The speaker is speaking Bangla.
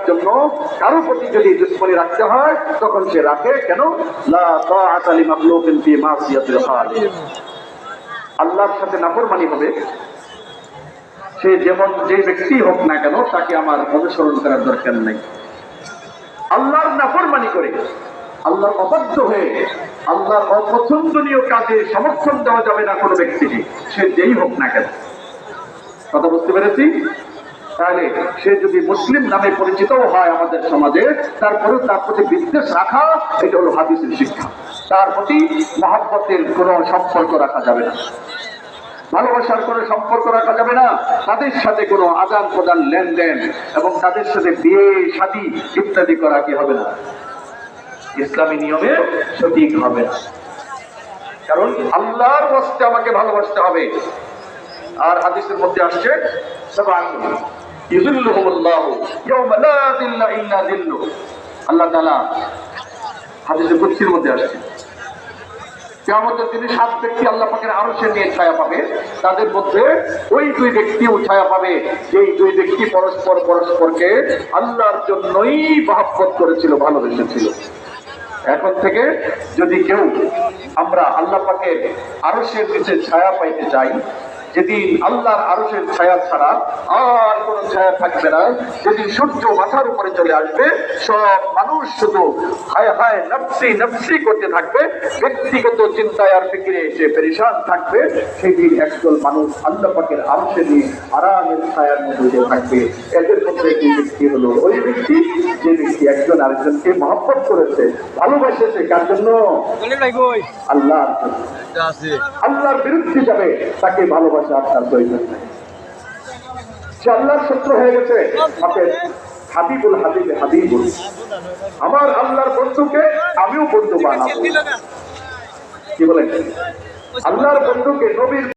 জন্য কারো প্রতি যদি দুশ্মনী রাখতে হয় তখন সে রাখে কেন? লা তাআতা লিমাখলুকিন ফি মাসিয়াতিল খালিক। আল্লাহর সাথে নাফরমানি হবে, সে যেমন যে ব্যক্তি হোক না কেন তাকে আমার অনুসরণ করার দরকার নেই। আল্লাহর নাফরমানি করে, আল্লাহর অবাধ্য হয়ে, আল্লাহর অপছন্দনীয় কাজে সমর্থন দেওয়া যাবে না কোনো ব্যক্তিকে, সে যেই হোক না কেন। কথা বুঝতে পেরেছি? তাহলে সে যদি মুসলিম নামে পরিচিত হয় আমাদের সমাজে, তারপরেও তার প্রতি বিদ্বেষ রাখা, এটা হলো হাদিসের শিক্ষা। তার প্রতি মহব্বতের কোনো সম্পর্ক রাখা যাবে না, ভালোবাসার কোনো সম্পর্ক রাখা যাবে না, তাদের সাথে কোনো আদান প্রদান লেনদেন এবং তাদের সাথে বিয়ে শাদী ইত্যাদি করা কি হবে না, ইসলামী নিয়মে সঠিক হবে না। কারণ আল্লাহর ওয়াস্তে আমাকে ভালোবাসতে হবে। আর হাদিসের মধ্যে আসছে আল্লাহ তাআলা হাদিসে কুদসির মধ্যে আসছে, কিয়ামতের দিনে 7 ব্যক্তি আল্লাহ পাকের আরশে নিয়ে ছায়া পাবে। তাদের মধ্যে ওই 2 ব্যক্তিও ছায়া পাবে যেই 2 ব্যক্তি পরস্পরকে আল্লাহর জন্যই মহব্বত করেছিল, ভালোবেসেছিল। এখন থেকে যদি কেউ আমরা আল্লাহ পাকের আরশের নিচে ছায়া পাইতে চাই, যেদিন আল্লাহর আরশের ছায়া ছাড়া আর কোন ছায়া থাকবে না, যেদিন সূর্য মাথার উপরে চলে আসবে, সব মানুষ শুধু হায় হায় নফসি নফসি করতে থাকবে, ব্যক্তিগত চিন্তায় আর ফিকিরে এসে পেরেশান থাকবে, সেদিন একদল মানুষ আল্লাহ পাকের আরশে নিয়ে আরামের ছায়ার মধ্যে থাকবে। এদের মধ্যে একটি ব্যক্তি হলো ওই ব্যক্তি যে ব্যক্তি একজন আরেকজনকে মহব্বত করেছে, ভালোবাসেছে। কার জন্য? আল্লাহর জন্য। আল্লাহর বিরুদ্ধে যাবে তাকে ভালোবাসা আপনার প্রয়োজন নেই। সে আল্লাহর শত্রু হয়ে গেছে। হাবিবুল হাবিব হাবিবুল, আমার আল্লাহর বন্ধুকে আমিও বন্ধু বানাবো। কি বলেন? আল্লাহর বন্ধুকে, নবীর